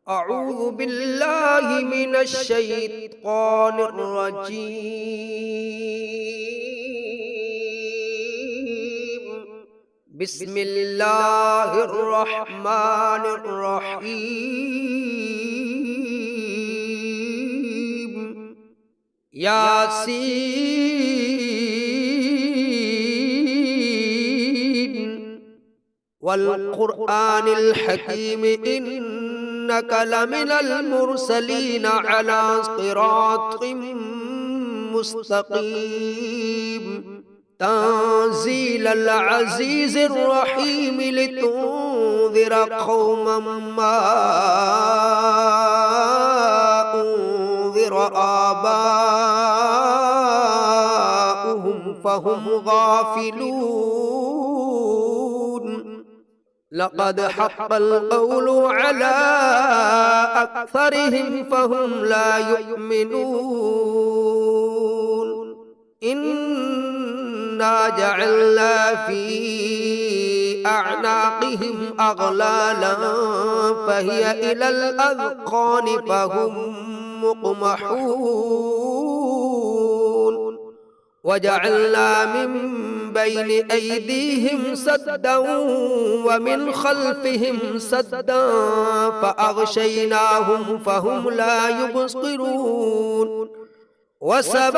أعوذ بالله من الشيطان الرجيم. بسم الله الرحمن الرحيم. ياسين والقرآن الحكيم إنك لمن المرسلين على صراط مستقيم تنزيل العزيز الرحيم لتنذر قوما ما أنذر آباؤهم فهم غافلون. لقد حق القول على أكثرهم فهم لا يؤمنون. إنا جعلنا في أعناقهم أغلالا فهي إلى الأذقان فهم مقمحون. وجعلنا من بين أيديهم سدا ومن خلفهم سدا فأغشيناهم فهم لا يبصرون. وسواء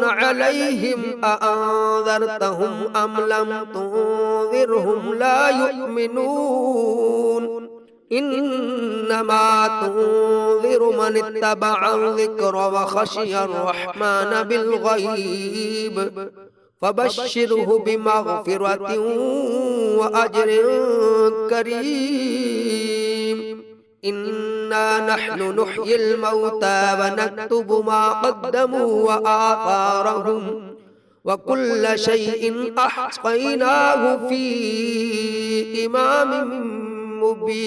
عليهم أأنذرتهم أم لم تنذرهم لا يؤمنون. إنما تنذر من اتبع الذكر وخشي الرحمن بالغيب فبشره بمغفرة وأجر كريم. إنا نحن نحيي الموتى ونكتب ما قدموا وآثارهم وكل شيء أحصيناه في إمام مبين.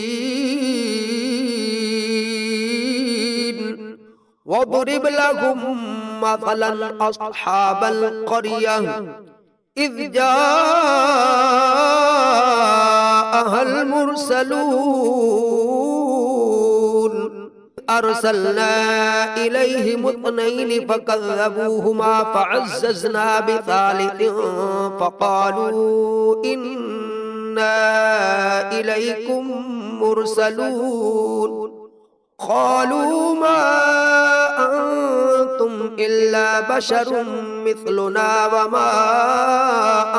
واضرب لهم مثلا أصحاب القرية إذ جاءها المرسلون أرسلنا إليهم اثنين فكذبوهما فعززنا بثالث فقالوا إنا إليكم مرسلون. قالوا ما أنتم إلا بشر مثلنا وما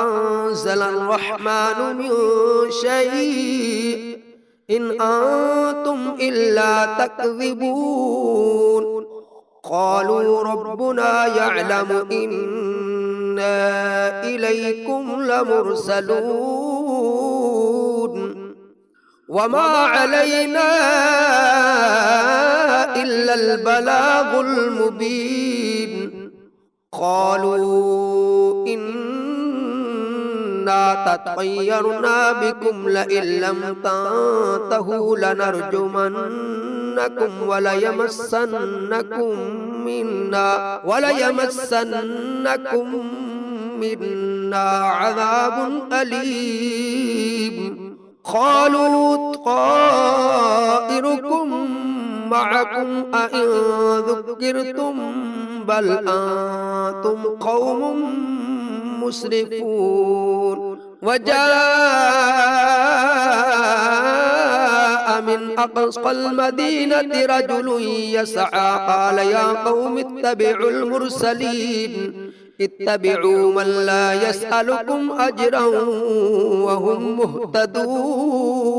أنزل الرحمن من شيء إن أنتم إلا تكذبون. قالوا ربنا يعلم إنا إليكم لمرسلون وما علينا إلا البلاغ المبين. قالوا إنا تطيرنا بكم لئن لم تنتهوا لنرجمنكم وليمسنكم منا عذاب أليم. قالوا طائركم معكم أئن ذكرتم بل أنتم قوم مسرفون. وجاء من أقصى المدينة رجل يسعى قال يا قوم اتبعوا المرسلين اتبعوا من لا يسألكم أجرا وهم مهتدون.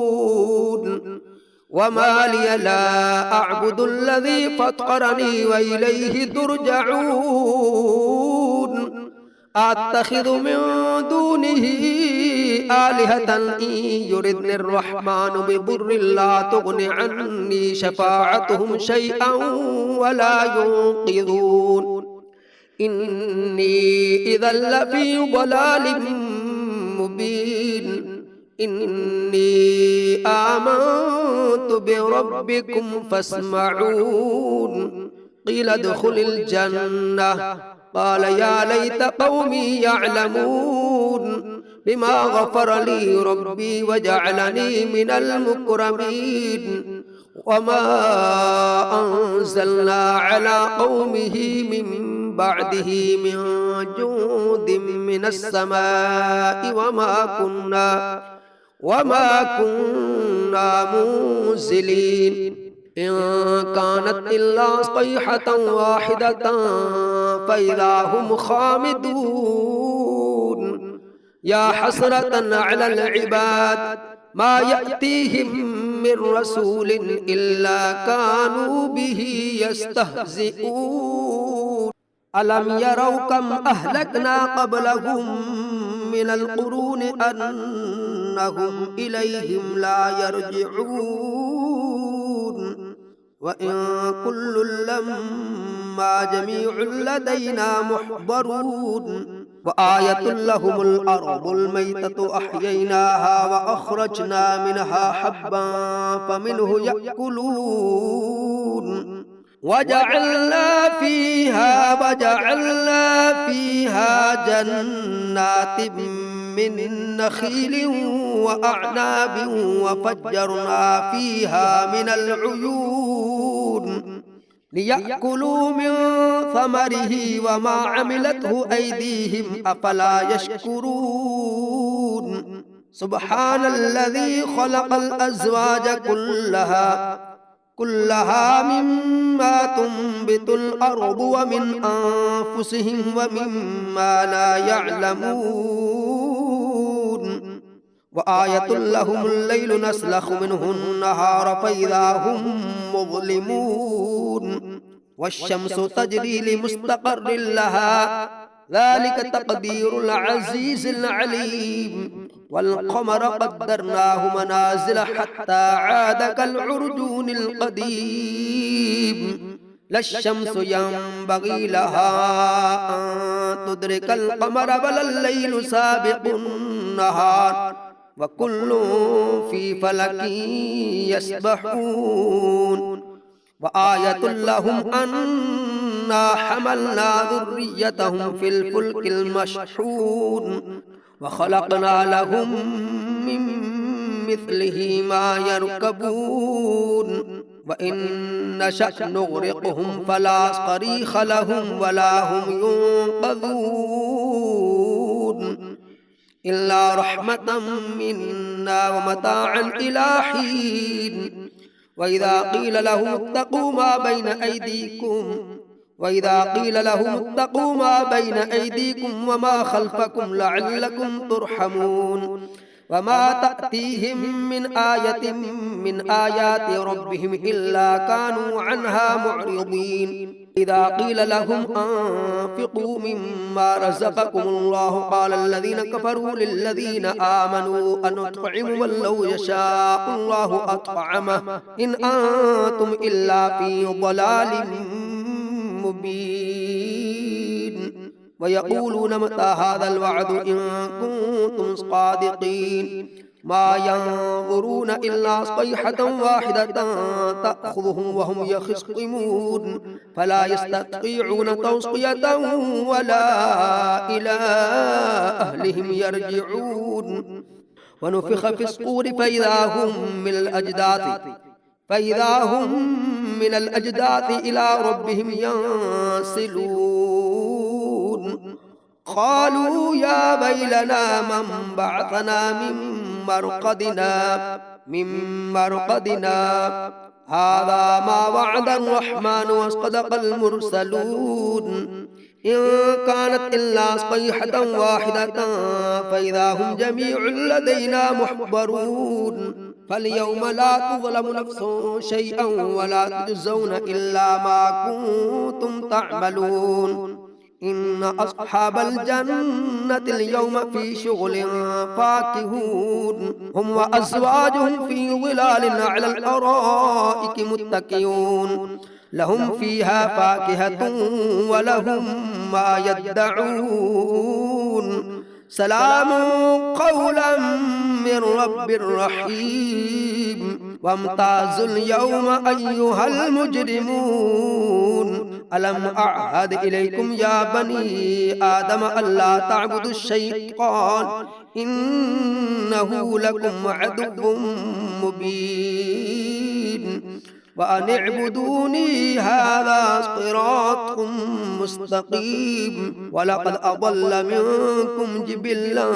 وما لي لا أعبد الذي فطرني وإليه ترجعون. أتخذ من دونه آلهة إن يردني الرحمن بضر لا تغن عني شفاعتهم شيئا ولا ينقذون. إني إذا لفي ضلال مبين. إني آمنت بربكم فاسمعون. قيل ادخل الجنة قال يا ليت قومي يعلمون بما غفر لي ربي وجعلني من المكرمين وما أنزلنا على قومه من بعده من جود من السماء وما كنا منزلين إن كانت إلا صيحة واحدة فإذا هم خامدون يا حسرة على العباد ما يأتيهم من رسول إلا كانوا به يستهزئون ألم يروا كم أهلكنا قبلهم من القرون أنهم إليهم لا يرجعون وإن كل لما جميع لدينا محضرون وآية لهم الأرض الميتة أحييناها وأخرجنا منها حبا فمنه يأكلون وجعلنا فيها جنات من نخيل وأعناب وفجرنا فيها من العيون ليأكلوا من ثمره وما عملته أيديهم أفلا يشكرون سبحان الذي خلق الأزواج كلها مما تنبت الأرض ومن أنفسهم ومما لا يعلمون وآية لهم الليل نسلخ منه النهار فإذا هم مظلمون والشمس تجري لمستقر لها ذلك تقدير العزيز العليم والقمر قدرناه منازل حتى عاد كالعرجون القديم لا الشمس ينبغي لها أن تدرك القمر بل الليل سابق النهار وكل في فلك يسبحون وآية لهم أنا حملنا ذريتهم في الفلك المشحون وخلقنا لهم من مثله ما يركبون وإن نشأ نغرقهم فلا صريخ لهم ولا هم ينقذون إلا رحمة منا ومتاعا إلى حين وإذا قيل لهم اتقوا ما بين أيديكم وما خلفكم لعلكم ترحمون وما تأتيهم من آية من آيات ربهم إلا كانوا عنها معرضين إذا قيل لهم أنفقوا مما رزقكم الله قال الذين كفروا للذين آمنوا أنطعم من لو يشاء الله أطعمه إن أنتم إلا في ضلال مبين ويقولون متى هذا الوعد إن كنتم صادقين ما ينظرون إلا صيحة واحدة تأخذهم وهم يخصمون فلا يستطيعون توصية ولا إلى أهلهم يرجعون ونفخ في الصور فإذا هم من الأجداث إلى ربهم ينسلون قالوا يا ويلنا من بعثنا من مرقدنا هذا ما وعد الرحمن وصدق المرسلون إن كانت إلا صيحة واحدة فإذا هم جميع لدينا محضرون فاليوم لا تظلم نفس شيئا ولا تجزون إلا ما كنتم تعملون إن أصحاب الجنة اليوم في شغل فاكهون هم وأزواجهم في ظلال على الأرائك متكئون لهم فيها فاكهة ولهم ما يدعون سلام قولا من رب رحيم وامتازوا اليوم أيها المجرمون ألم أعهد إليكم يا بني آدم ألا تعبدوا الشيطان إنه لكم عدو مبين وأن اعبدوني هذا صراط مستقيم ولقد أضل منكم جبلا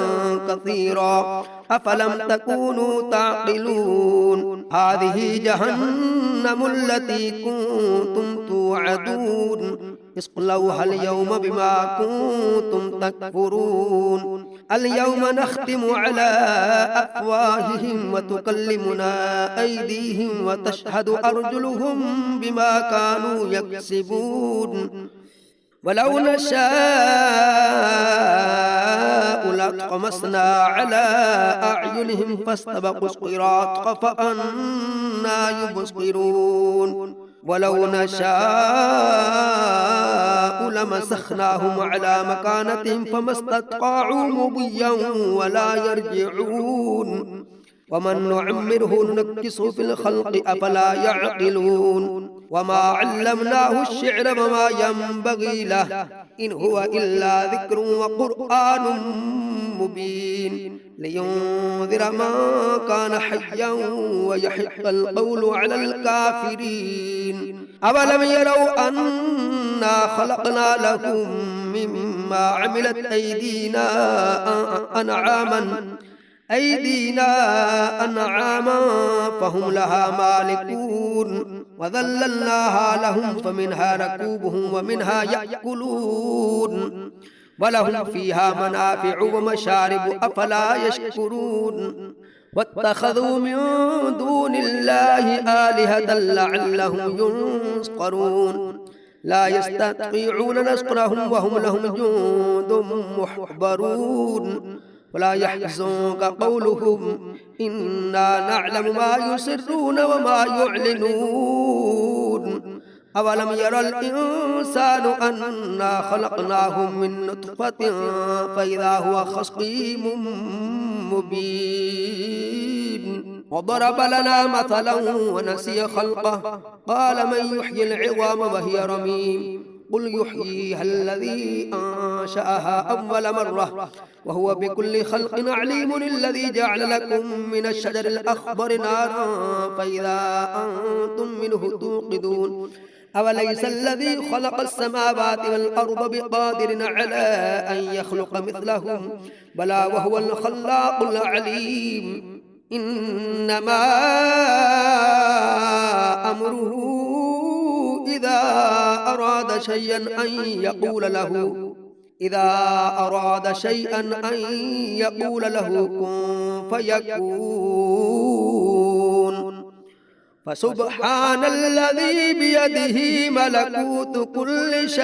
كثيرا أفلم تكونوا تعقلون هذه جهنم التي كنتم توعدون اصلوها اليوم بما كنتم تكفرون اليوم نختم على أفواههم وتكلمنا أيديهم وتشهد أرجلهم بما كانوا يكسبون ولو نشاء لطمسنا على أعينهم فاستبقوا الصراط فأنى يبصرون ولو نشاء لمسخناهم على مكانتهم فما استطاعوا مضيا ولا يرجعون ومن نعمره ننكسه في الخلق أفلا يعقلون وما علمناه الشعر وما ينبغي له إن هو إلا ذكر وقرآن مبين لينذر من كان حيا ويحق القول على الكافرين أولم يروا أنا خلقنا لهم مما عملت أيدينا أنعاما فهم لها مالكون وذللناها لهم فمنها ركوبهم ومنها يأكلون ولهم فيها منافع ومشارب أفلا يشكرون واتخذوا من دون الله آلهة لعلهم ينصرون لا يستطيعون نصرهم وهم لهم جند محضرون ولا يحزنك قولهم إنا نعلم ما يسرون وما يعلنون أولم يرى الإنسان أنا خلقناه من نطفة فإذا هو خصيم مبين وضرب لنا مثلا ونسي خلقه قال من يحيي العظام وهي رميم قل يحييها الذي أنشأها أول مرة وهو بكل خلق عليم الذي جعل لكم من الشجر الأخضر نارا فإذا أنتم منه توقدون أوليس الذي خلق السماوات والأرض بقادر على أن يخلق مثلهم بلى وهو الخلاق العليم إنما أمره إذا أراد شيئا أن يقول له كن فيكون فسبحان الذي بيده ملكوت كل شيء